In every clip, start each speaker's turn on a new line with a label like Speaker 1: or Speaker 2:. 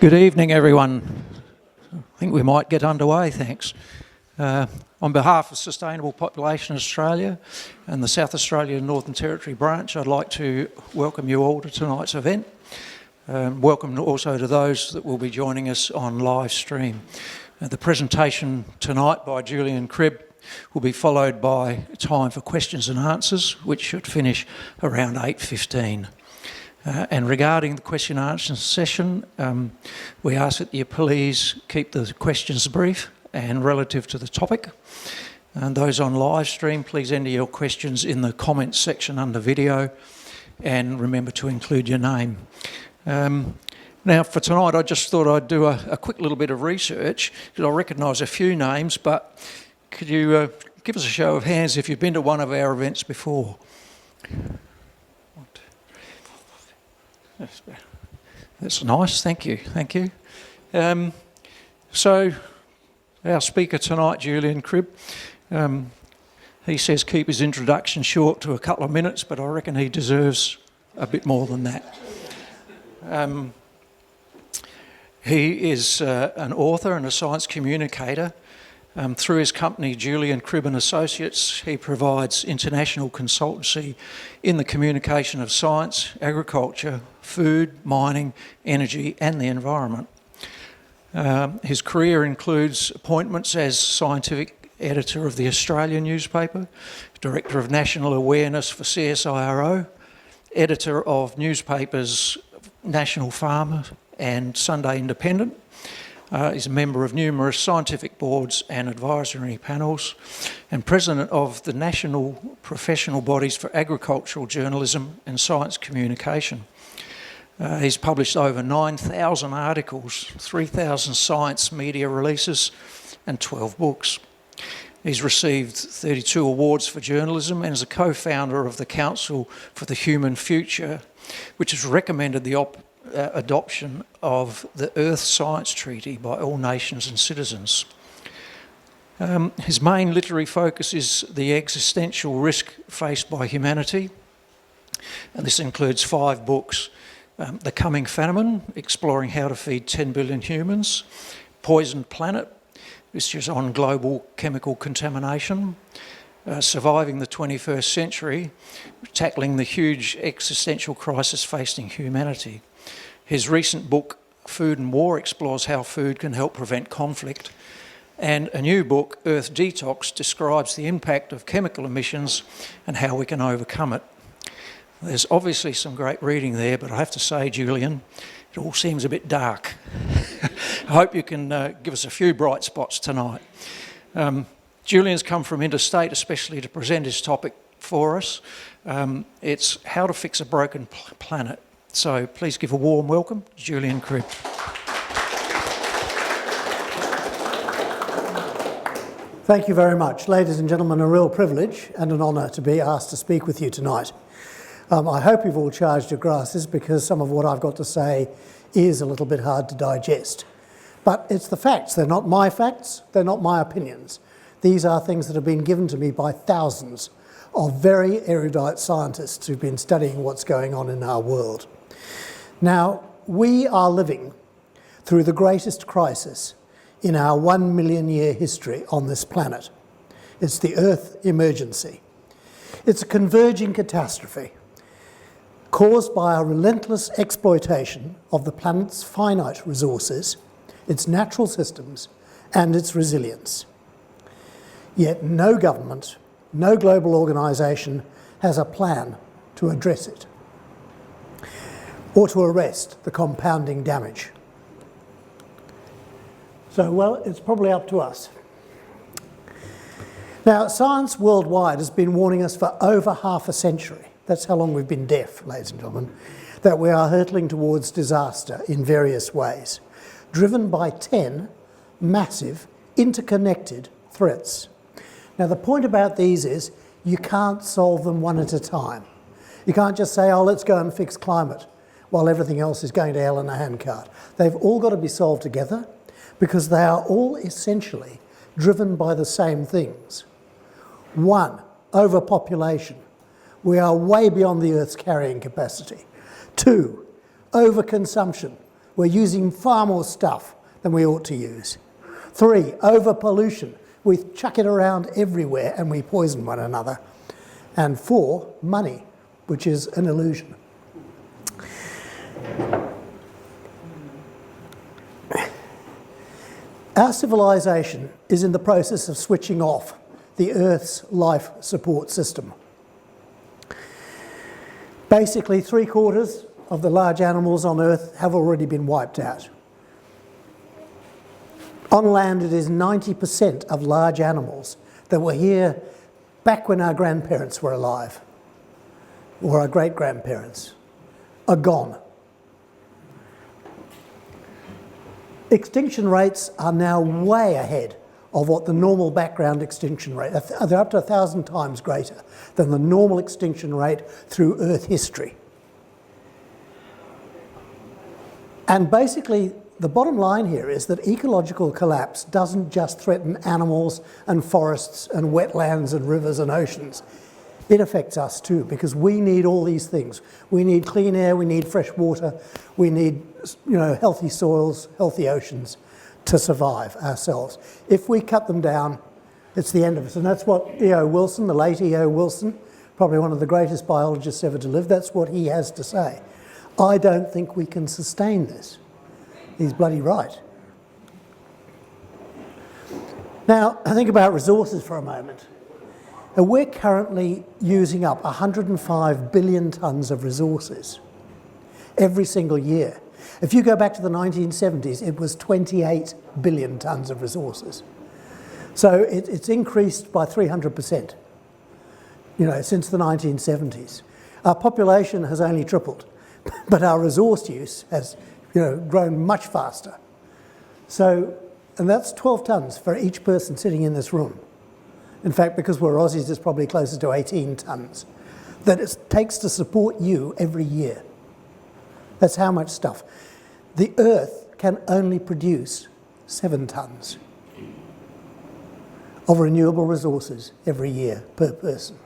Speaker 1: Good evening, everyone. I think we might get underway, thanks. On behalf of Sustainable Population Australia and the South Australia Northern Territory branch, I'd like to welcome you all to tonight's event. Welcome also to those that will be joining us on live stream. The presentation tonight by Julian Cribb will be followed by time for questions and answers, which should finish around 8:15. And regarding the question and answer session, we ask that you please keep the questions brief and relative to the topic. And those on live stream, please enter your questions in the comments section under video and remember to include your name. Now for tonight, I just thought I'd do a quick little bit of research, because I recognise a few names, but could you give us a show of hands if you've been to one of our events before? That's nice, thank you. So our speaker tonight, Julian Cribb, he says keep his introduction short to a couple of minutes, but I reckon he deserves a bit more than that. He is an author and a science communicator. Through his company, Julian Cribb and Associates, he provides international consultancy in the communication of science, agriculture, food, mining, energy and the environment. His career includes appointments as scientific editor of the Australian newspaper, director of national awareness for CSIRO, editor of newspapers National Farmer and Sunday Independent. He's a member of numerous scientific boards and advisory panels and president of the National Professional Bodies for Agricultural Journalism and Science Communication. He's published over 9,000 articles, 3,000 science media releases and 12 books. He's received 32 awards for journalism and is a co-founder of the Council for the Human Future, which has recommended the adoption of the Earth Science Treaty by all nations and citizens. His main literary focus is the existential risk faced by humanity, and this includes 5 books. The Coming Famine, exploring how to feed 10 billion humans, Poisoned Planet, which is on global chemical contamination, Surviving the 21st Century, tackling the huge existential crisis facing humanity. His recent book, Food and War, explores how food can help prevent conflict. And a new book, Earth Detox, describes the impact of chemical emissions and how we can overcome it. There's obviously some great reading there, but I have to say, Julian, it all seems a bit dark. I hope you can give us a few bright spots tonight. Julian's come from interstate, especially to present his topic for us. It's how to fix a broken planet. So please give a warm welcome to Julian Cribb.
Speaker 2: Thank you very much. Ladies and gentlemen, a real privilege and an honour to be asked to speak with you tonight. I hope you've all charged your glasses, because some of what I've got to say is a little bit hard to digest. But it's the facts. They're not my facts. They're not my opinions. These are things that have been given to me by thousands of very erudite scientists who've been studying what's going on in our world. Now, we are living through the greatest crisis in our 1 million year history on this planet. It's the Earth emergency. It's a converging catastrophe caused by a relentless exploitation of the planet's finite resources, its natural systems, and its resilience. Yet no government, no global organisation has a plan to address it or to arrest the compounding damage. So, well, it's probably up to us. Now, science worldwide has been warning us for over half a century, that's how long we've been deaf, ladies and gentlemen, that we are hurtling towards disaster in various ways, driven by 10 massive, interconnected threats. Now, the point about these is you can't solve them one at a time. You can't just say, oh, let's go and fix climate while everything else is going to hell in a handcart. They've all got to be solved together, because they are all essentially driven by the same things. 1, overpopulation. We are way beyond the Earth's carrying capacity. 2, overconsumption. We're using far more stuff than we ought to use. 3, over-pollution. We chuck it around everywhere and we poison one another. And 4, money, which is an illusion. Our civilization is in the process of switching off the Earth's life support system. Basically, 3/4 of the large animals on Earth have already been wiped out. On land, it is 90% of large animals that were here back when our grandparents were alive, or our great-grandparents, are gone. Extinction rates are now way ahead of what the normal background extinction rate, they're up to 1,000 times greater than the normal extinction rate through Earth history. And basically, the bottom line here is that ecological collapse doesn't just threaten animals and forests and wetlands and rivers and oceans. It affects us too, because we need all these things. We need clean air, we need fresh water, we need, healthy soils, healthy oceans to survive ourselves. If we cut them down, it's the end of us. And that's what E.O. Wilson, the late E.O. Wilson, probably one of the greatest biologists ever to live, that's what he has to say. I don't think we can sustain this. He's bloody right. Now, think about resources for a moment. We're currently using up 105 billion tonnes of resources every single year. If you go back to the 1970s, it was 28 billion tonnes of resources. So it's increased by 300%, since the 1970s. Our population has only tripled, but our resource use has grown much faster. So, and that's 12 tonnes for each person sitting in this room. In fact, because we're Aussies, it's probably closer to 18 tonnes that it takes to support you every year. That's how much stuff. The Earth can only produce 7 tonnes of renewable resources every year per person.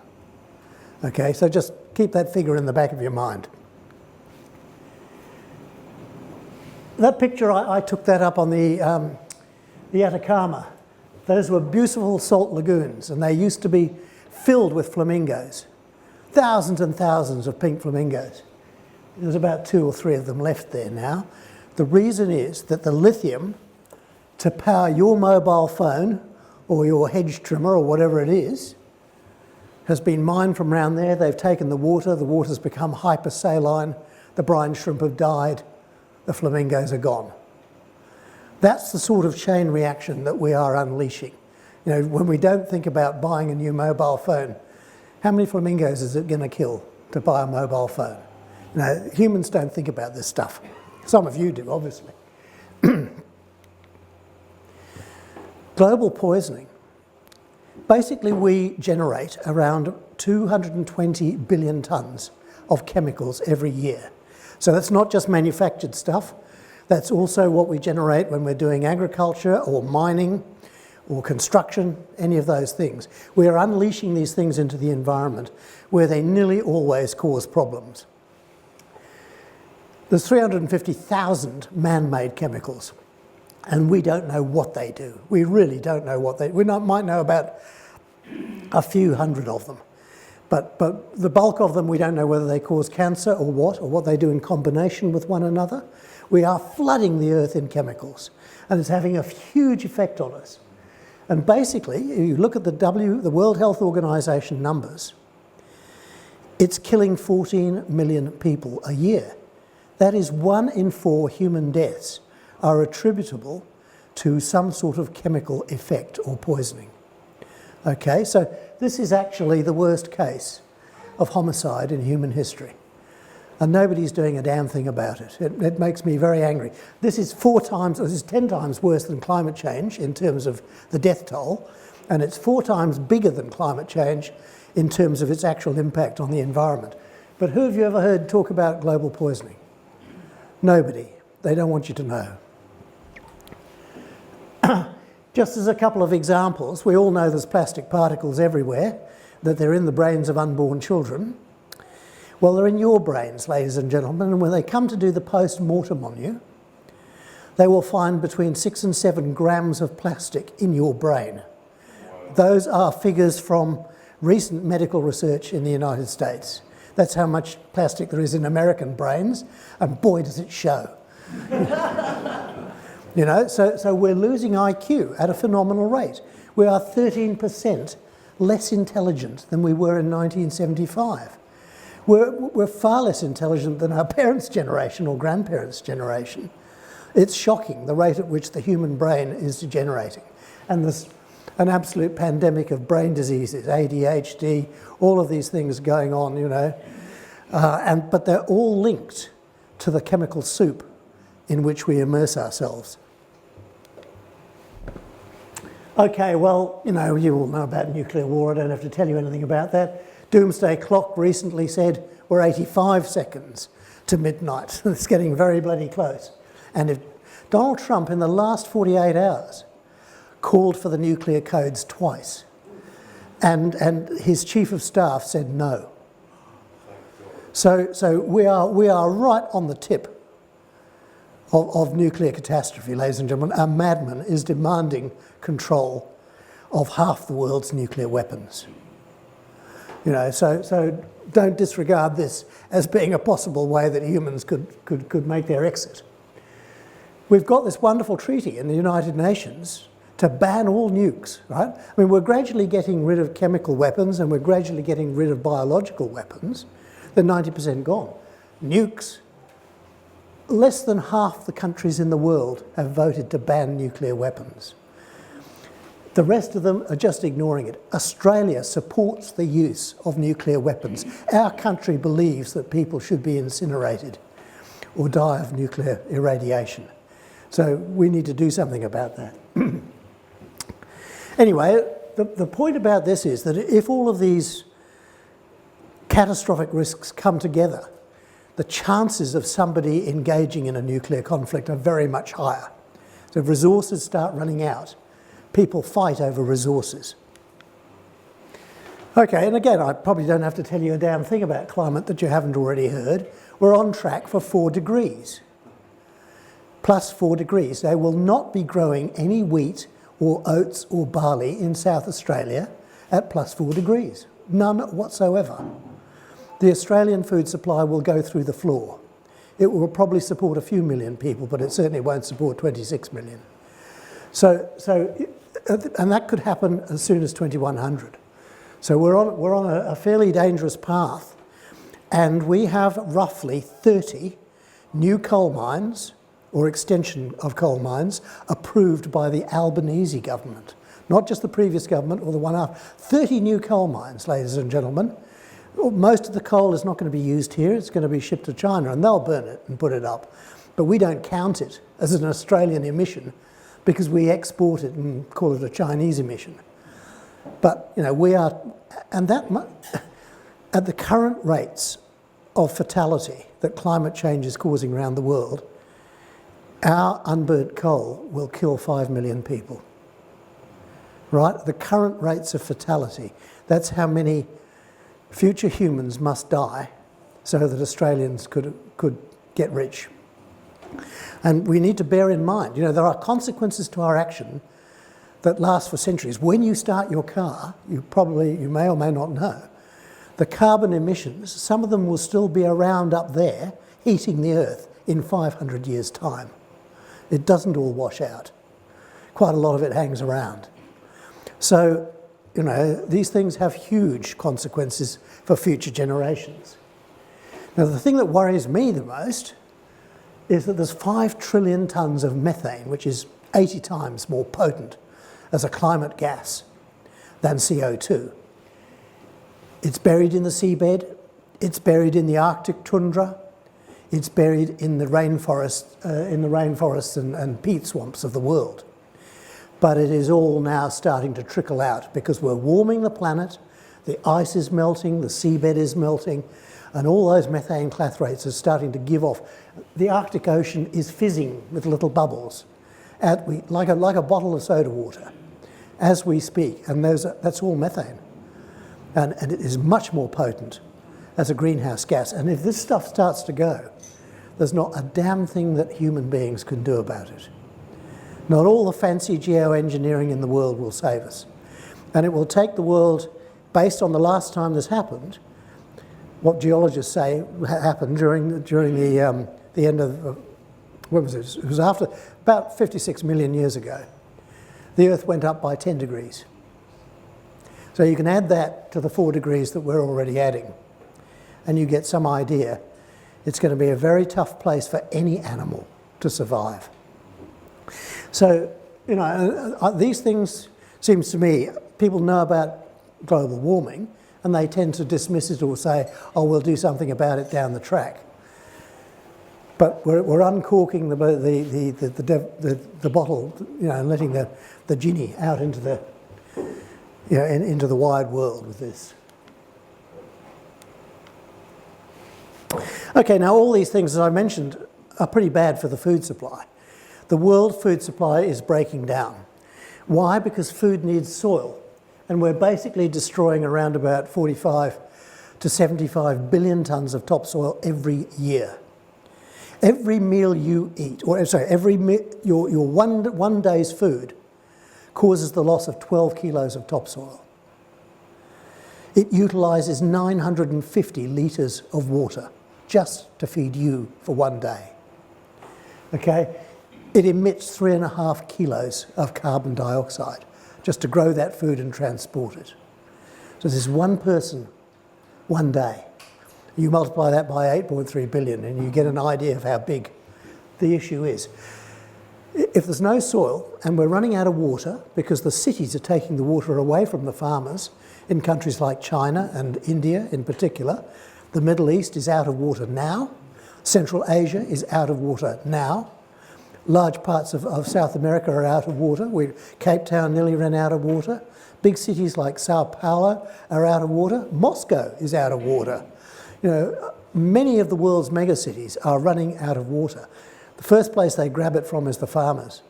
Speaker 2: Okay, so just keep that figure in the back of your mind. That picture, I took that up on the Atacama. Those were beautiful salt lagoons, and they used to be filled with flamingos. Thousands and thousands of pink flamingos. There's about 2 or 3 of them left there now. The reason is that the lithium to power your mobile phone or your hedge trimmer or whatever it is has been mined from around there. They've taken the water's become hypersaline, the brine shrimp have died, the flamingos are gone. That's the sort of chain reaction that we are unleashing. When we don't think about buying a new mobile phone, how many flamingos is it going to kill to buy a mobile phone? Humans don't think about this stuff. Some of you do, obviously. Global poisoning. Basically, we generate around 220 billion tonnes of chemicals every year. So that's not just manufactured stuff. That's also what we generate when we're doing agriculture or mining or construction, any of those things. We are unleashing these things into the environment where they nearly always cause problems. There's 350,000 man-made chemicals, and we don't know what they do. We really don't know what they do. Might know about a few hundred of them, but the bulk of them, we don't know whether they cause cancer or what they do in combination with one another. We are flooding the earth in chemicals, and it's having a huge effect on us. And basically, you look at the World Health Organization numbers, it's killing 14 million people a year. That is 1 in 4 human deaths are attributable to some sort of chemical effect or poisoning. Okay, so this is actually the worst case of homicide in human history. And nobody's doing a damn thing about it. It makes me very angry. This is 10 times worse than climate change in terms of the death toll, and it's 4 times bigger than climate change in terms of its actual impact on the environment. But who have you ever heard talk about global poisoning? Nobody. They don't want you to know. Just as a couple of examples, we all know there's plastic particles everywhere, that they're in the brains of unborn children. Well, they're in your brains, ladies and gentlemen, and when they come to do the post-mortem on you, they will find between 6 and 7 grams of plastic in your brain. Those are figures from recent medical research in the United States. That's how much plastic there is in American brains, and boy does it show. You know, so we're losing IQ at a phenomenal rate. We are 13% less intelligent than we were in 1975. We're far less intelligent than our parents' generation or grandparents' generation. It's shocking the rate at which the human brain is degenerating. And there's an absolute pandemic of brain diseases, ADHD, all of these things going on, you know. But they're all linked to the chemical soup in which we immerse ourselves. Okay, well, you know, you all know about nuclear war. I don't have to tell you anything about that. Doomsday Clock recently said we're 85 seconds to midnight. It's getting very bloody close. And if Donald Trump in the last 48 hours called for the nuclear codes twice, and his chief of staff said no. So we are right on the tip of nuclear catastrophe, ladies and gentlemen. A madman is demanding control of half the world's nuclear weapons. You know, so don't disregard this as being a possible way that humans could make their exit. We've got this wonderful treaty in the United Nations to ban all nukes, right? I mean, we're gradually getting rid of chemical weapons and we're gradually getting rid of biological weapons. They're 90% gone. Nukes, less than half the countries in the world have voted to ban nuclear weapons. The rest of them are just ignoring it. Australia supports the use of nuclear weapons. Our country believes that people should be incinerated or die of nuclear irradiation. So we need to do something about that. Anyway, the point about this is that if all of these catastrophic risks come together, the chances of somebody engaging in a nuclear conflict are very much higher. So if resources start running out, people fight over resources. Okay, and again, I probably don't have to tell you a damn thing about climate that you haven't already heard. We're on track for 4 degrees. Plus 4 degrees. They will not be growing any wheat or oats or barley in South Australia at plus 4 degrees. None whatsoever. The Australian food supply will go through the floor. It will probably support a few million people, but it certainly won't support 26 million. And that could happen as soon as 2100. So we're on a fairly dangerous path, and we have roughly 30 new coal mines or extension of coal mines approved by the Albanese government. Not just the previous government or the one after. 30 new coal mines, ladies and gentlemen. Most of the coal is not going to be used here. It's going to be shipped to China and they'll burn it and put it up. But we don't count it as an Australian emission because we export it and call it a Chinese emission. But, you know, we are, and that, at the current rates of fatality that climate change is causing around the world, our unburnt coal will kill 5 million people. Right? The current rates of fatality, that's how many future humans must die so that Australians could get rich. And we need to bear in mind, you know, there are consequences to our action that last for centuries. When you start your car, you may or may not know, the carbon emissions, some of them will still be around up there heating the earth in 500 years' time. It doesn't all wash out. Quite a lot of it hangs around. So, you know, these things have huge consequences for future generations. Now, the thing that worries me the most is that there's 5 trillion tonnes of methane, which is 80 times more potent as a climate gas than CO2. It's buried in the seabed, it's buried in the Arctic tundra, it's buried in the rainforests and peat swamps of the world. But it is all now starting to trickle out because we're warming the planet, the ice is melting, the seabed is melting, and all those methane clathrates are starting to give off. The Arctic Ocean is fizzing with little bubbles, like a bottle of soda water, as we speak, and that's all methane. And it is much more potent as a greenhouse gas. And if this stuff starts to go, there's not a damn thing that human beings can do about it. Not all the fancy geoengineering in the world will save us. And it will take the world, based on the last time this happened, what geologists say happened during the end of, what was it? It was after, about 56 million years ago. The Earth went up by 10 degrees. So you can add that to the 4 degrees that we're already adding, and you get some idea. It's going to be a very tough place for any animal to survive. So, you know, these things, seems to me, people know about global warming and they tend to dismiss it or say, oh, we'll do something about it down the track. But we're uncorking the bottle, you know, and letting the genie out into the, you know, into the wide world with this. Okay, now all these things, as I mentioned, are pretty bad for the food supply. The world food supply is breaking down. Why? Because food needs soil. And we're basically destroying around about 45 to 75 billion tonnes of topsoil every year. Every meal you eat, or sorry, your one day's food causes the loss of 12 kilos of topsoil. It utilises 950 litres of water just to feed you for one day. Okay? It emits 3.5 kilos of carbon dioxide just to grow that food and transport it. So this is one person, one day. You multiply that by 8.3 billion and you get an idea of how big the issue is. If there's no soil and we're running out of water because the cities are taking the water away from the farmers in countries like China and India in particular, the Middle East is out of water now, Central Asia is out of water now, large parts of South America are out of water. Cape Town nearly ran out of water. Big cities like Sao Paulo are out of water. Moscow is out of water. You know, many of the world's megacities are running out of water. The first place they grab it from is the farmers.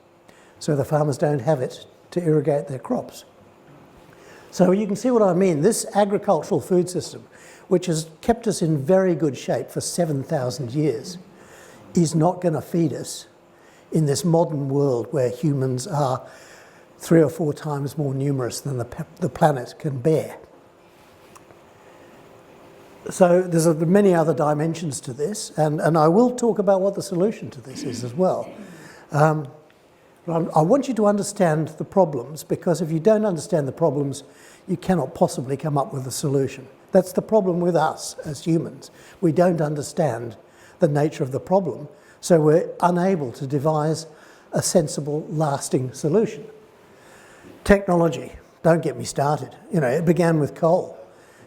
Speaker 2: So the farmers don't have it to irrigate their crops. So you can see what I mean. This agricultural food system, which has kept us in very good shape for 7,000 years, is not going to feed us in this modern world where humans are 3 or 4 times more numerous than the planet can bear. So there's many other dimensions to this, and I will talk about what the solution to this is as well. But I want you to understand the problems, because if you don't understand the problems, you cannot possibly come up with a solution. That's the problem with us as humans. We don't understand the nature of the problem, so we're unable to devise a sensible, lasting solution. Technology, don't get me started. You know, it began with coal.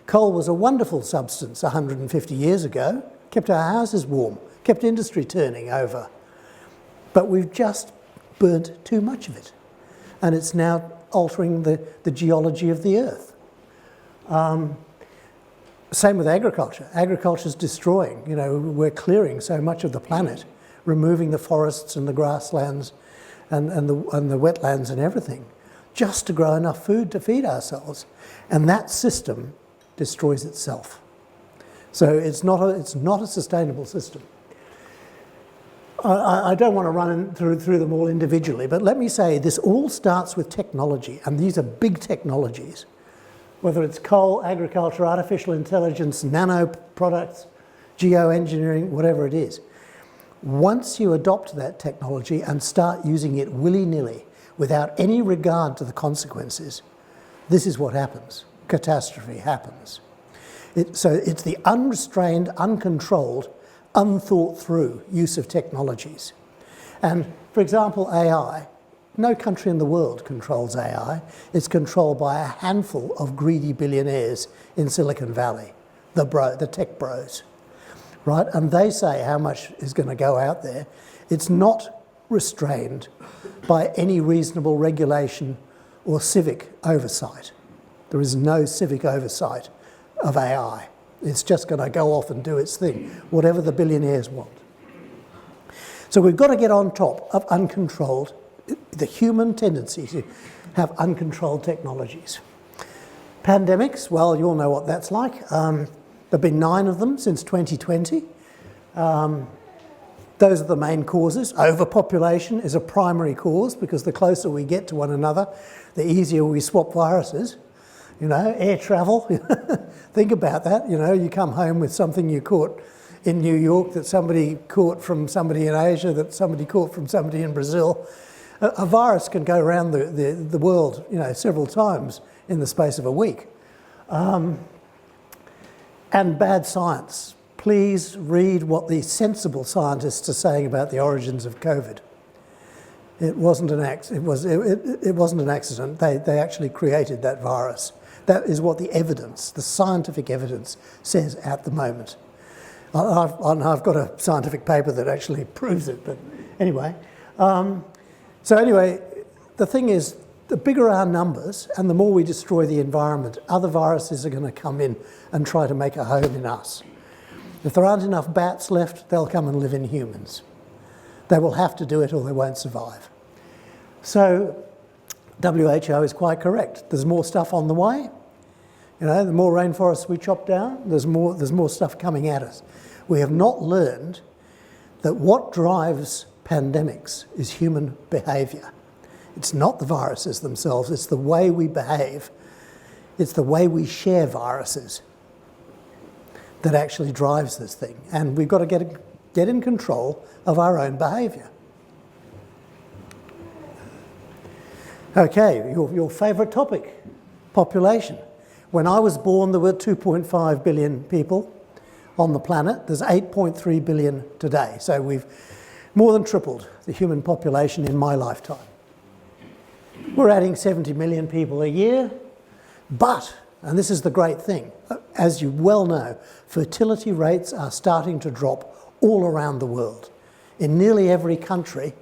Speaker 2: Coal was a wonderful substance 150 years ago, kept our houses warm, kept industry turning over. But we've just burnt too much of it, and it's now altering the geology of the earth. Same with agriculture. Agriculture's destroying. You know, we're clearing so much of the planet, removing the forests and the grasslands and the wetlands and everything, just to grow enough food to feed ourselves. And that system destroys itself. So it's not a sustainable system. I don't want to run through them all individually, but let me say this all starts with technology, and these are big technologies. Whether it's coal, agriculture, artificial intelligence, nano products, geoengineering, whatever it is. Once you adopt that technology and start using it willy-nilly, without any regard to the consequences, this is what happens. Catastrophe happens. So it's the unrestrained, uncontrolled, unthought through use of technologies. And for example, AI. No country in the world controls AI. It's controlled by a handful of greedy billionaires in Silicon Valley, the tech bros, right? And they say how much is going to go out there. It's not restrained by any reasonable regulation or civic oversight. There is no civic oversight of AI. It's just going to go off and do its thing, whatever the billionaires want. So we've got to get on top of uncontrolled, the human tendency to have uncontrolled technologies. Pandemics, well, you all know what that's like. There have been 9 of them since 2020. Those are the main causes. Overpopulation is a primary cause because the closer we get to one another, the easier we swap viruses. You know, air travel, think about that. You know, you come home with something you caught in New York that somebody caught from somebody in Asia, that somebody caught from somebody in Brazil. A virus can go around the world, you know, several times in the space of a week. And bad science. Please read what the sensible scientists are saying about the origins of COVID. It wasn't an accident. They actually created that virus. That is what the evidence, the scientific evidence, says at the moment. I've got a scientific paper that actually proves it, but anyway. So anyway, the thing is, the bigger our numbers and the more we destroy the environment, other viruses are going to come in and try to make a home in us. If there aren't enough bats left, they'll come and live in humans. They will have to do it or they won't survive. So WHO is quite correct. There's more stuff on the way. You know, the more rainforests we chop down, there's more stuff coming at us. We have not learned that what drives pandemics is human behaviour. It's not the viruses themselves, it's the way we behave. It's the way we share viruses that actually drives this thing. And we've got to get in control of our own behaviour. Okay, your favourite topic, population. When I was born, there were 2.5 billion people on the planet. There's 8.3 billion today. So we've more than tripled the human population in my lifetime. We're adding 70 million people a year, but, and this is the great thing, as you well know, fertility rates are starting to drop all around the world. In nearly every country,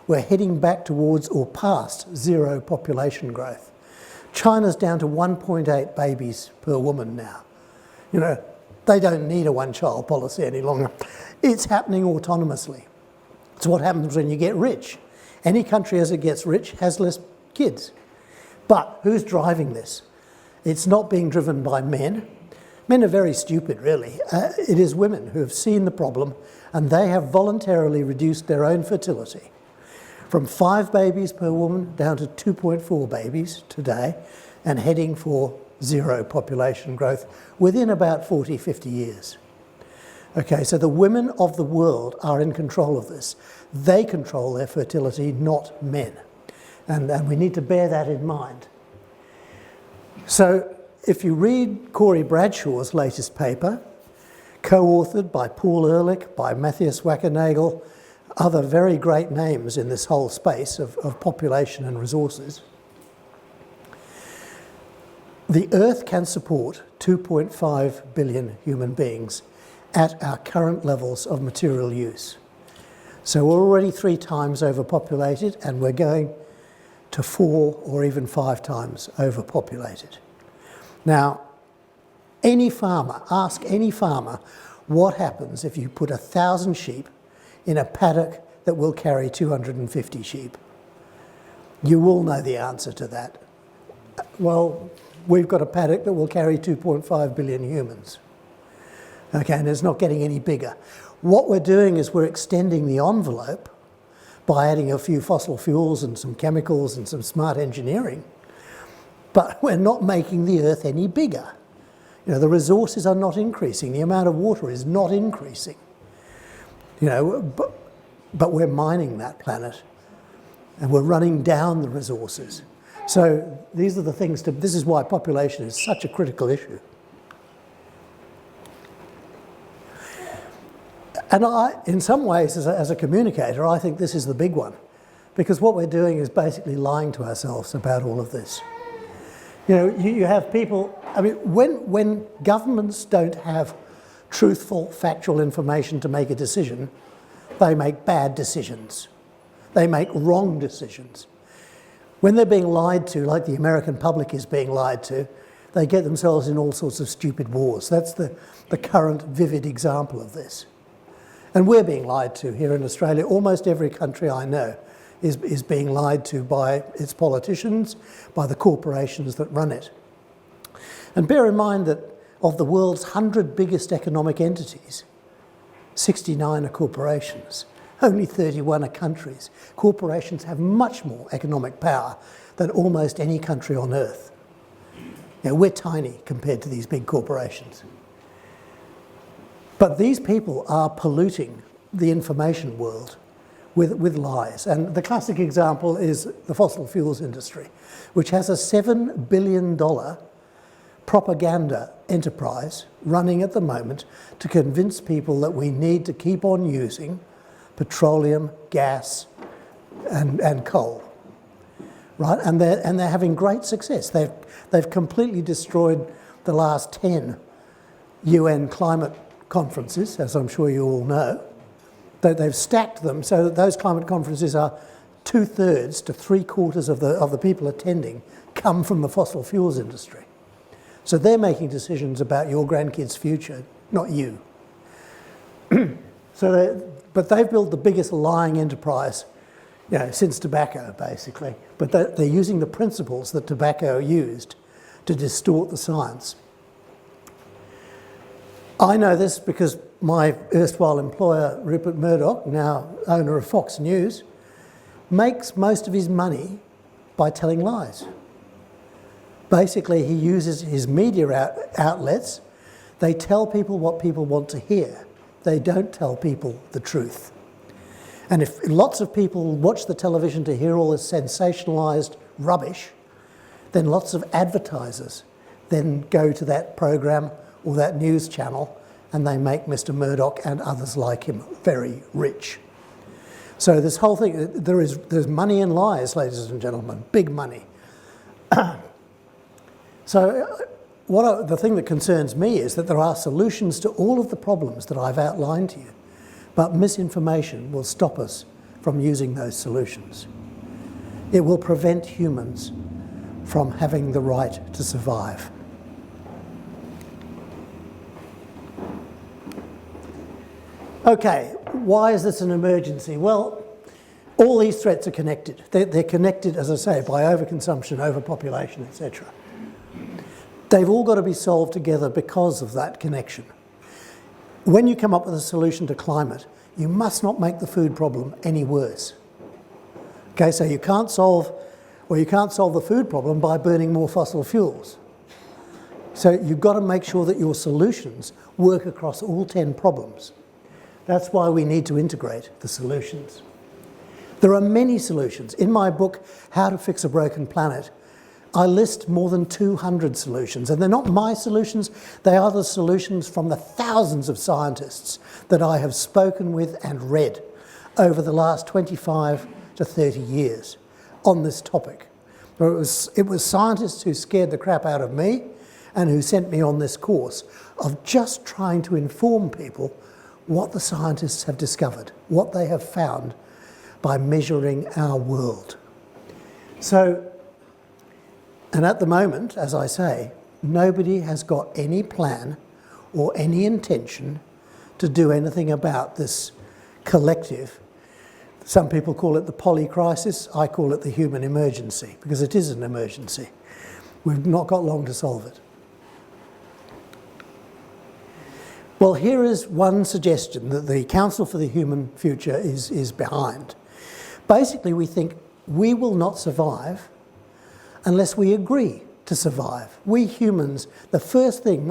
Speaker 2: we're heading back towards or past zero population growth. China's down to 1.8 babies per woman now. You know, they don't need a one-child policy any longer. It's happening autonomously. It's what happens when you get rich. Any country as it gets rich has less kids. But who's driving this? It's not being driven by men. Men are very stupid, really. It is women who have seen the problem and they have voluntarily reduced their own fertility from 5 babies per woman down to 2.4 babies today and heading for zero population growth within about 40, 50 years. Okay, so the women of the world are in control of this. They control their fertility, not men. And we need to bear that in mind. So if you read Corey Bradshaw's latest paper, co-authored by Paul Ehrlich, by Matthias Wackernagle, other very great names in this whole space of population and resources, the Earth can support 2.5 billion human beings at our current levels of material use. So we're already 3 times overpopulated and we're going to 4 or even 5 times overpopulated. Now, ask any farmer what happens if you put 1,000 sheep in a paddock that will carry 250 sheep. You will know the answer to that. Well, we've got a paddock that will carry 2.5 billion humans. Okay, and it's not getting any bigger. What we're doing is we're extending the envelope by adding a few fossil fuels and some chemicals and some smart engineering, but we're not making the Earth any bigger. You know, the resources are not increasing, the amount of water is not increasing. You know, but we're mining that planet and we're running down the resources. So these are the things this is why population is such a critical issue. And in some ways, as a communicator, I think this is the big one, because what we're doing is basically lying to ourselves about all of this. You know, you have people, I mean, when governments don't have truthful, factual information to make a decision, they make bad decisions. They make wrong decisions. When they're being lied to, like the American public is being lied to, they get themselves in all sorts of stupid wars. That's the current vivid example of this. And we're being lied to here in Australia. Almost every country I know is being lied to by its politicians, by the corporations that run it. And bear in mind that of the world's 100 biggest economic entities, 69 are corporations. Only 31 are countries. Corporations have much more economic power than almost any country on earth. We're tiny compared to these big corporations. But these people are polluting the information world with lies. And the classic example is the fossil fuels industry, which has a $7 billion propaganda enterprise running at the moment to convince people that we need to keep on using petroleum, gas, and coal. Right? And they're having great success. They've completely destroyed the last 10 UN climate conferences, as I'm sure you all know. They've stacked them so that those climate conferences are 2/3 to 3/4 of the people attending come from the fossil fuels industry. So they're making decisions about your grandkids' future, not you. But they've built the biggest lying enterprise, since tobacco, basically. But they're using the principles that tobacco used to distort the science. I know this because my erstwhile employer, Rupert Murdoch, now owner of Fox News, makes most of his money by telling lies. Basically, he uses his media outlets. They tell people what people want to hear. They don't tell people the truth. And if lots of people watch the television to hear all this sensationalised rubbish, then lots of advertisers then go to that program or that news channel, and they make Mr. Murdoch and others like him very rich. So this whole thing, there's money in lies, ladies and gentlemen, big money. So the thing that concerns me is that there are solutions to all of the problems that I've outlined to you, but misinformation will stop us from using those solutions. It will prevent humans from having the right to survive. Okay, why is this an emergency? Well, all these threats are connected. They're connected, as I say, by overconsumption, overpopulation, etc. They've all got to be solved together because of that connection. When you come up with a solution to climate, you must not make the food problem any worse. Okay, so you can't solve the food problem by burning more fossil fuels. So you've got to make sure that your solutions work across all 10 problems. That's why we need to integrate the solutions. There are many solutions. In my book, How to Fix a Broken Planet, I list more than 200 solutions, and they're not my solutions, they are the solutions from the thousands of scientists that I have spoken with and read over the last 25 to 30 years on this topic. It was scientists who scared the crap out of me and who sent me on this course of just trying to inform people what the scientists have discovered, what they have found by measuring our world. So, and at the moment, as I say, nobody has got any plan or any intention to do anything about this collective. Some people call it the poly-crisis. I call it the human emergency, because it is an emergency. We've not got long to solve it. Well, here is one suggestion that the Council for the Human Future is behind. Basically, we think we will not survive unless we agree to survive. We humans, the first thing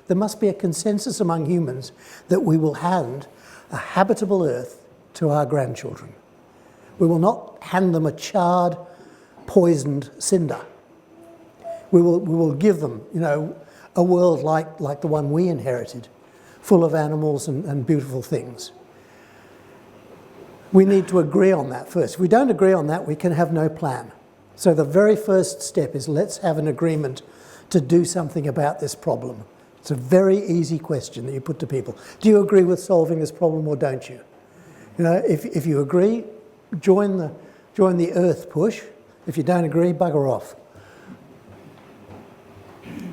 Speaker 2: there must be a consensus among humans that we will hand a habitable earth to our grandchildren. We will not hand them a charred, poisoned cinder. We will give them, a world like the one we inherited, full of animals and beautiful things. We need to agree on that first. If we don't agree on that, we can have no plan. So the very first step is let's have an agreement to do something about this problem. It's a very easy question that you put to people. Do you agree with solving this problem or don't you? If you agree, join the Earth push. If you don't agree, bugger off.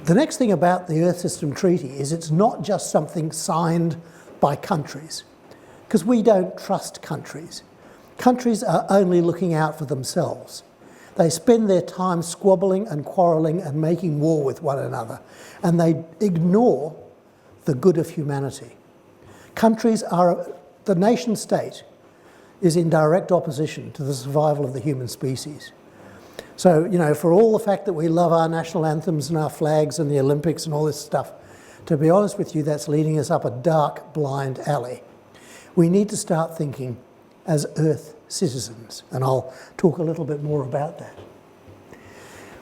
Speaker 2: The next thing about the Earth System Treaty is it's not just something signed by countries, because we don't trust countries. Countries are only looking out for themselves. They spend their time squabbling and quarrelling and making war with one another, and they ignore the good of humanity. The nation state is in direct opposition to the survival of the human species. So, you know, for all the fact that we love our national anthems and our flags and the Olympics and all this stuff, to be honest with you, that's leading us up a dark, blind alley. We need to start thinking as Earth citizens, and I'll talk a little bit more about that.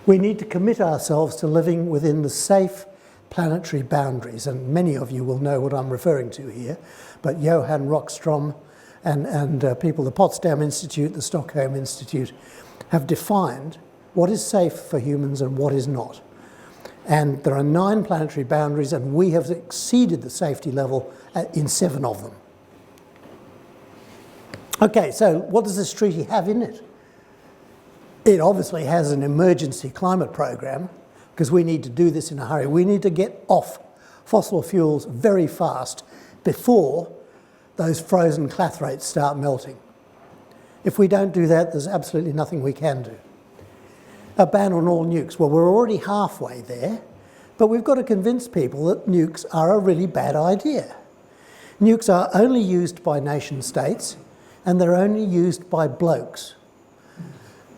Speaker 2: We need to commit ourselves to living within the safe planetary boundaries, and many of you will know what I'm referring to here, but Johan Rockström and people, the Potsdam Institute, the Stockholm Institute, have defined what is safe for humans and what is not. And there are 9 planetary boundaries, and we have exceeded the safety level in 7 of them. Okay, so what does this treaty have in it? It obviously has an emergency climate program, because we need to do this in a hurry. We need to get off fossil fuels very fast before those frozen clathrates start melting. If we don't do that, there's absolutely nothing we can do. A ban on all nukes. Well, we're already halfway there, but we've got to convince people that nukes are a really bad idea. Nukes are only used by nation states, and they're only used by blokes.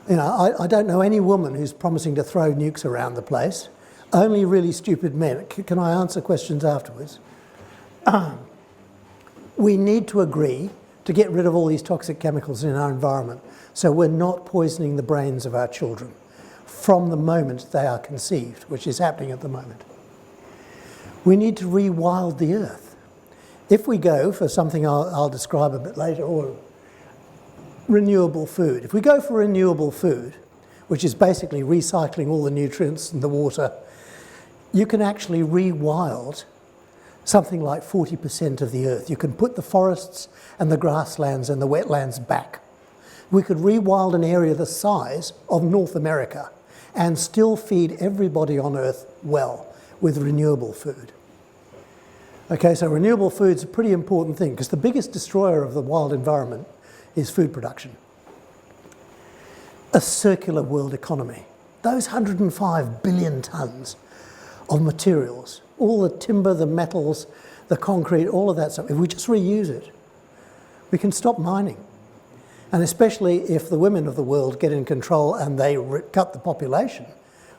Speaker 2: You know, I don't know any woman who's promising to throw nukes around the place. Only really stupid men. Can I answer questions afterwards? We need to agree to get rid of all these toxic chemicals in our environment so we're not poisoning the brains of our children from the moment they are conceived, which is happening at the moment. We need to rewild the earth. If we go for something I'll describe a bit later, or renewable food. If we go for renewable food, which is basically recycling all the nutrients in the water, you can actually rewild something like 40% of the earth. You can put the forests and the grasslands and the wetlands back. We could rewild an area the size of North America and still feed everybody on earth well with renewable food. Okay, so renewable food's a pretty important thing, because the biggest destroyer of the wild environment is food production. A circular world economy. Those 105 billion tonnes of materials, all the timber, the metals, the concrete, all of that stuff, if we just reuse it, we can stop mining. And especially if the women of the world get in control and they cut the population,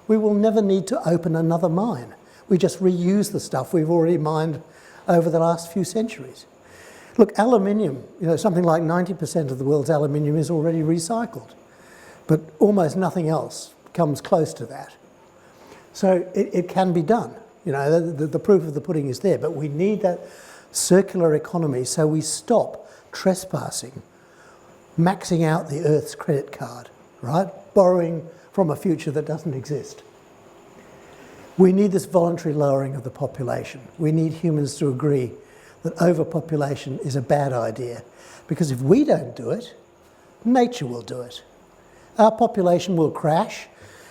Speaker 2: we will never need to open another mine. We just reuse the stuff we've already mined over the last few centuries. Look, aluminium, you know, something like 90% of the world's aluminium is already recycled, but almost nothing else comes close to that. So it can be done. You know, the proof of the pudding is there, but we need that circular economy so we stop trespassing, maxing out the Earth's credit card, right? Borrowing from a future that doesn't exist. We need this voluntary lowering of the population. We need humans to agree that overpopulation is a bad idea, because if we don't do it, nature will do it. Our population will crash,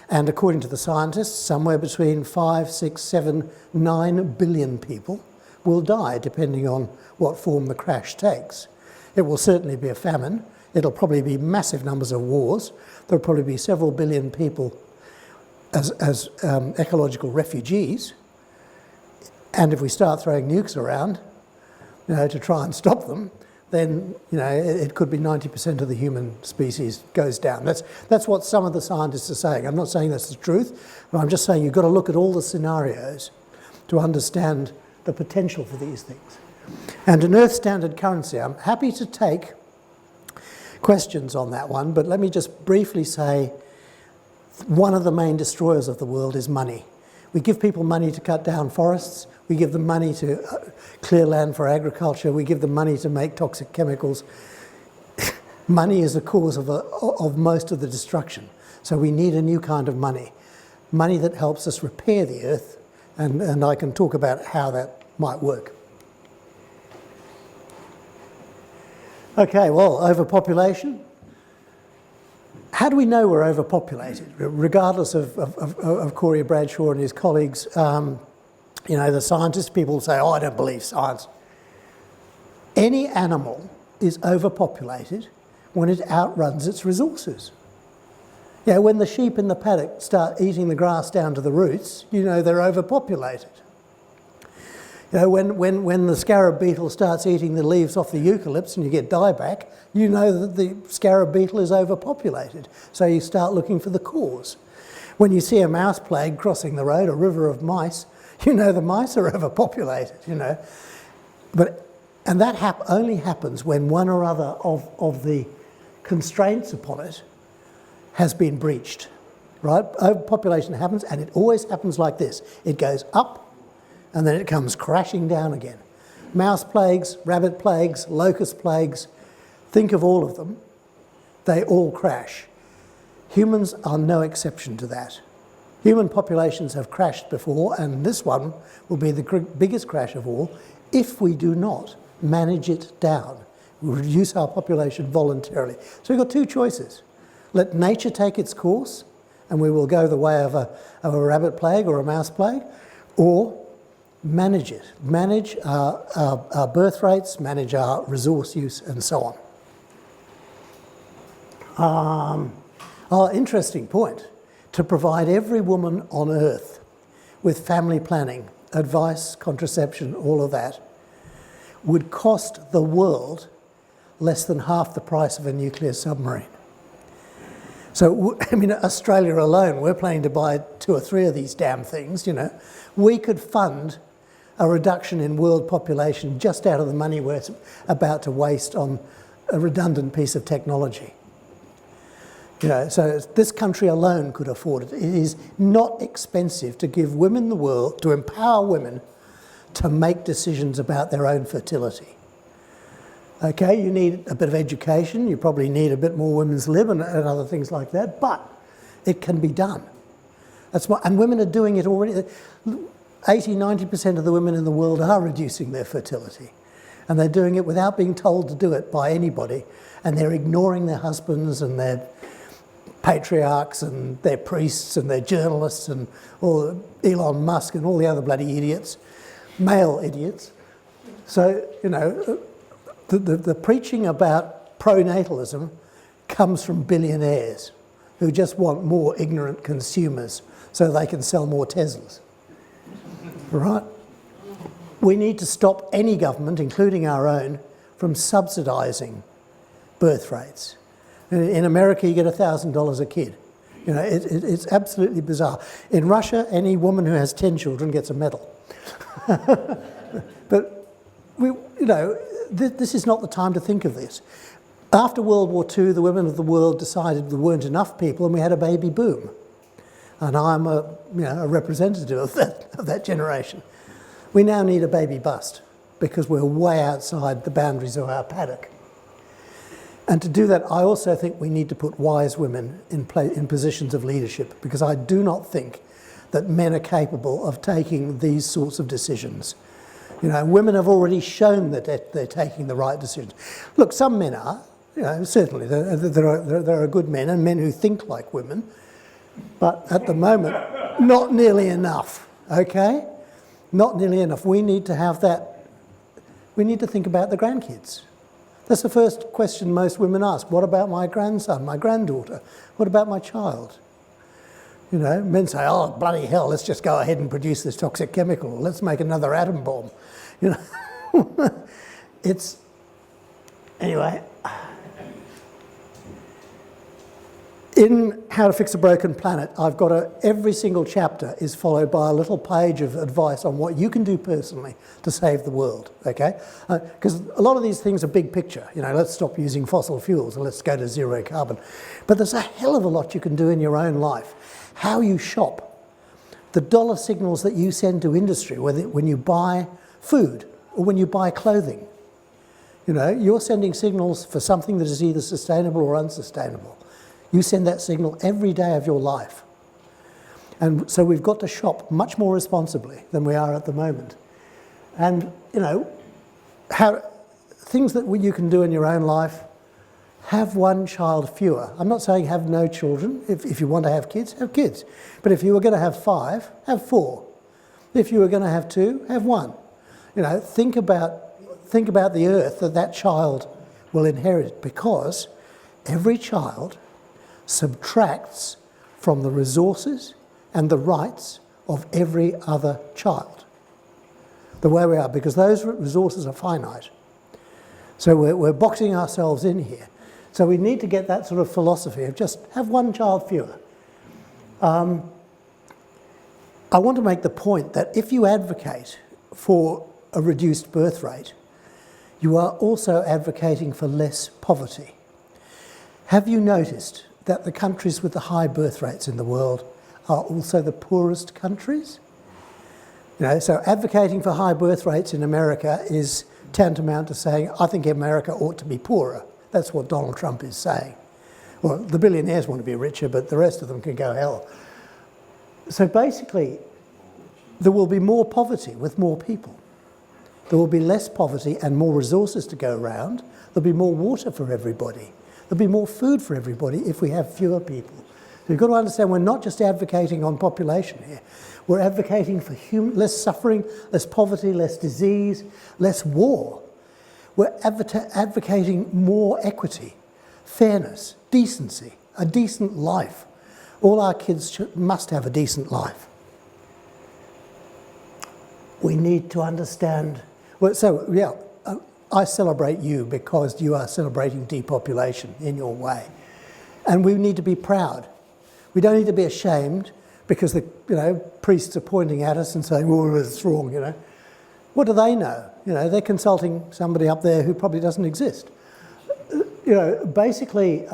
Speaker 2: and according to the scientists, somewhere between 5, 6, 7, 9 billion people will die, depending on what form the crash takes. It will certainly be a famine. It'll probably be massive numbers of wars. There'll probably be several billion people as ecological refugees. And if we start throwing nukes around, you know, to try and stop them, then, you know, it could be 90% of the human species goes down. That's what some of the scientists are saying. I'm not saying that's the truth, but I'm just saying you've got to look at all the scenarios to understand the potential for these things. And an Earth standard currency, I'm happy to take questions on that one, but let me just briefly say one of the main destroyers of the world is money. We give people money to cut down forests. We give them money to clear land for agriculture. We give them money to make toxic chemicals. Money is the cause of most of the destruction. So we need a new kind of money. Money that helps us repair the earth, and I can talk about how that might work. Okay, well, overpopulation. How do we know we're overpopulated? Regardless of Corey Bradshaw and his colleagues, you know, the scientists, people say, oh, I don't believe science. Any animal is overpopulated when it outruns its resources. You know, when the sheep in the paddock start eating the grass down to the roots, you know they're overpopulated. You know, when the scarab beetle starts eating the leaves off the eucalypts and you get dieback, you know that the scarab beetle is overpopulated. So you start looking for the cause. When you see a mouse plague crossing the road, a river of mice, you know the mice are overpopulated, you know. And that only happens when one or other of the constraints upon it has been breached, right? Overpopulation happens, and it always happens like this. It goes up, and then it comes crashing down again. Mouse plagues, rabbit plagues, locust plagues, think of all of them. They all crash. Humans are no exception to that. Human populations have crashed before, and this one will be the biggest crash of all if we do not manage it down. We reduce our population voluntarily. So we've got two choices. Let nature take its course, and we will go the way of a rabbit plague or a mouse plague, or manage it. Manage our birth rates, manage our resource use, and so on. Interesting point. To provide every woman on earth with family planning, advice, contraception, all of that, would cost the world less than half the price of a nuclear submarine. So, I mean, Australia alone, we're planning to buy 2 or 3 of these damn things, you know. We could fund a reduction in world population just out of the money we're about to waste on a redundant piece of technology. You know, so this country alone could afford it. It is not expensive to give women the world, to empower women to make decisions about their own fertility. Okay, you need a bit of education, you probably need a bit more women's lib and other things like that, but it can be done. And women are doing it already. 80–90% of the women in the world are reducing their fertility. And they're doing it without being told to do it by anybody. And they're ignoring their husbands and their patriarchs and their priests and their journalists and all Elon Musk and all the other bloody idiots, male idiots. So, you know, the preaching about pronatalism comes from billionaires who just want more ignorant consumers so they can sell more Teslas. Right? We need to stop any government, including our own, from subsidising birth rates. In America, you get $1,000 a kid. You know, it's absolutely bizarre. In Russia, any woman who has 10 children gets a medal. But this is not the time to think of this. After World War II, the women of the world decided there weren't enough people, and we had a baby boom. And I'm a representative of that generation. We now need a baby bust because we're way outside the boundaries of our paddock. And to do that, I also think we need to put wise women in positions of leadership, because I do not think that men are capable of taking these sorts of decisions. You know, women have already shown that they're taking the right decisions. Look, some men are, you know, certainly there are good men and men who think like women, but at the moment, not nearly enough, okay? Not nearly enough. We need to have that, we need to think about the grandkids. That's the first question most women ask. What about my grandson, my granddaughter? What about my child? You know, men say, oh, bloody hell, let's just go ahead and produce this toxic chemical. Let's make another atom bomb. You know, anyway. In How to Fix a Broken Planet, I've got every single chapter is followed by a little page of advice on what you can do personally to save the world, okay? Because a lot of these things are big picture. You know, let's stop using fossil fuels and let's go to zero carbon. But there's a hell of a lot you can do in your own life. How you shop, the dollar signals that you send to industry, when you buy food or when you buy clothing. You know, you're sending signals for something that is either sustainable or unsustainable. You send that signal every day of your life. And so we've got to shop much more responsibly than we are at the moment. And, you know, things that you can do in your own life, have one child fewer. I'm not saying have no children. If you want to have kids, have kids. But if you were going to have 5, have 4. If you were going to have 2, have 1. You know, think about the earth that child will inherit, because every child subtracts from the resources and the rights of every other child. the way we are, because those resources are finite. So we're boxing ourselves in here. So we need to get that sort of philosophy of just have one child fewer. I want to make the point that if you advocate for a reduced birth rate, you are also advocating for less poverty. Have you noticed that the countries with the high birth rates in the world are also the poorest countries? You know, so advocating for high birth rates in America is tantamount to saying, I think America ought to be poorer. That's what Donald Trump is saying. Well, the billionaires want to be richer, but the rest of them can go hell. So basically, there will be more poverty with more people. There will be less poverty and more resources to go around. There'll be more water for everybody. There'll be more food for everybody if we have fewer people. So you've got to understand we're not just advocating on population here. We're advocating for less suffering, less poverty, less disease, less war. We're advocating more equity, fairness, decency, a decent life. All our kids must have a decent life. We need to understand. Well, so, yeah, I celebrate you because you are celebrating depopulation in your way. And we need to be proud. We don't need to be ashamed because the priests are pointing at us and saying, oh, it's wrong, What do they know? They're consulting somebody up there who probably doesn't exist. Basically,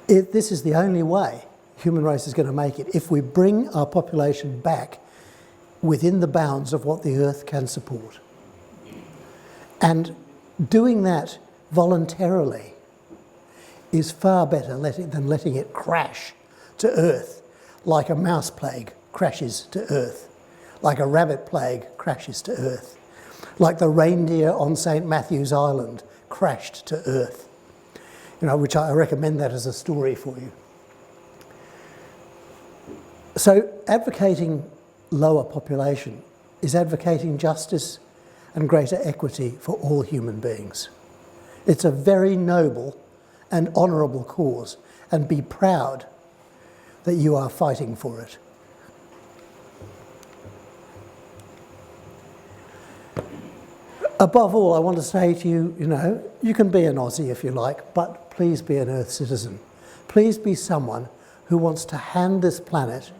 Speaker 2: this is the only way human race is going to make it, if we bring our population back within the bounds of what the Earth can support. And doing that voluntarily is far better than letting it crash to Earth, like a mouse plague crashes to Earth, like a rabbit plague crashes to Earth, like the reindeer on St. Matthew's Island crashed to Earth, which I recommend that as a story for you. So advocating lower population is advocating justice and greater equity for all human beings. It's a very noble and honourable cause, and be proud that you are fighting for it. Above all, I want to say to you, you can be an Aussie if you like, but please be an Earth citizen. Please be someone who wants to hand this planet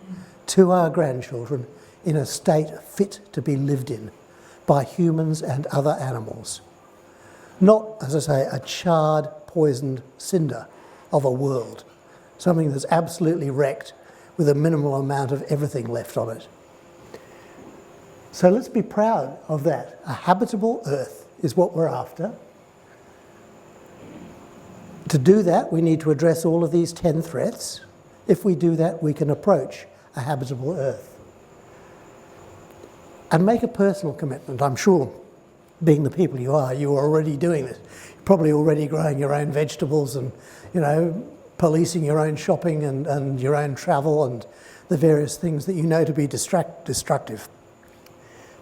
Speaker 2: to our grandchildren in a state fit to be lived in by humans and other animals. Not, as I say, a charred, poisoned cinder of a world, something that's absolutely wrecked with a minimal amount of everything left on it. So let's be proud of that. A habitable Earth is what we're after. To do that, we need to address all of these 10 threats. If we do that, we can approach a habitable Earth. And make a personal commitment. I'm sure, being the people you are already doing this. You're probably already growing your own vegetables and, policing your own shopping and your own travel and the various things that you know to be destructive.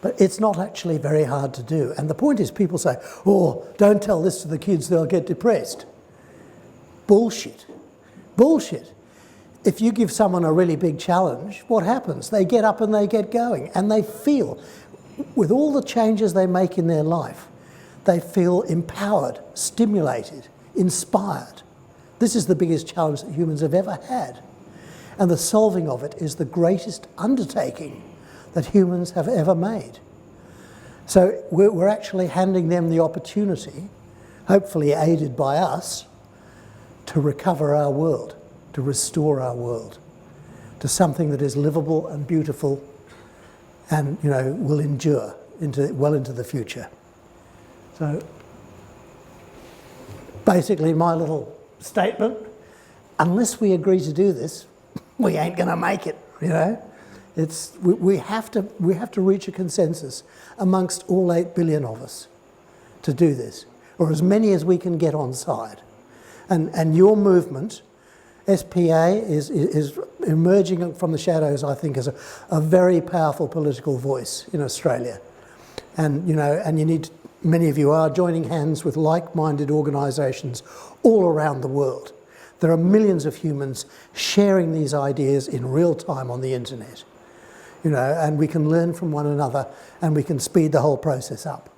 Speaker 2: But it's not actually very hard to do. And the point is, people say, oh, don't tell this to the kids, they'll get depressed. Bullshit. Bullshit. If you give someone a really big challenge, what happens? They get up and they get going, and they feel, with all the changes they make in their life, they feel empowered, stimulated, inspired. This is the biggest challenge that humans have ever had. And the solving of it is the greatest undertaking that humans have ever made. So we're actually handing them the opportunity, hopefully aided by us, to recover our world, to restore our world to something that is livable and beautiful and, will endure well into the future. So basically my little statement, unless we agree to do this, we ain't going to make it, We have to reach a consensus amongst all 8 billion of us to do this, or as many as we can get on side. And your movement, SPA, is emerging from the shadows, I think, as a very powerful political voice in Australia. And you need, many of you are joining hands with like-minded organisations all around the world. There are millions of humans sharing these ideas in real time on the internet. you know, and we can learn from one another and we can speed the whole process up.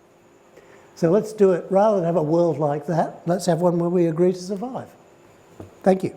Speaker 2: So let's do it. Rather than have a world like that, let's have one where we agree to survive. Thank you.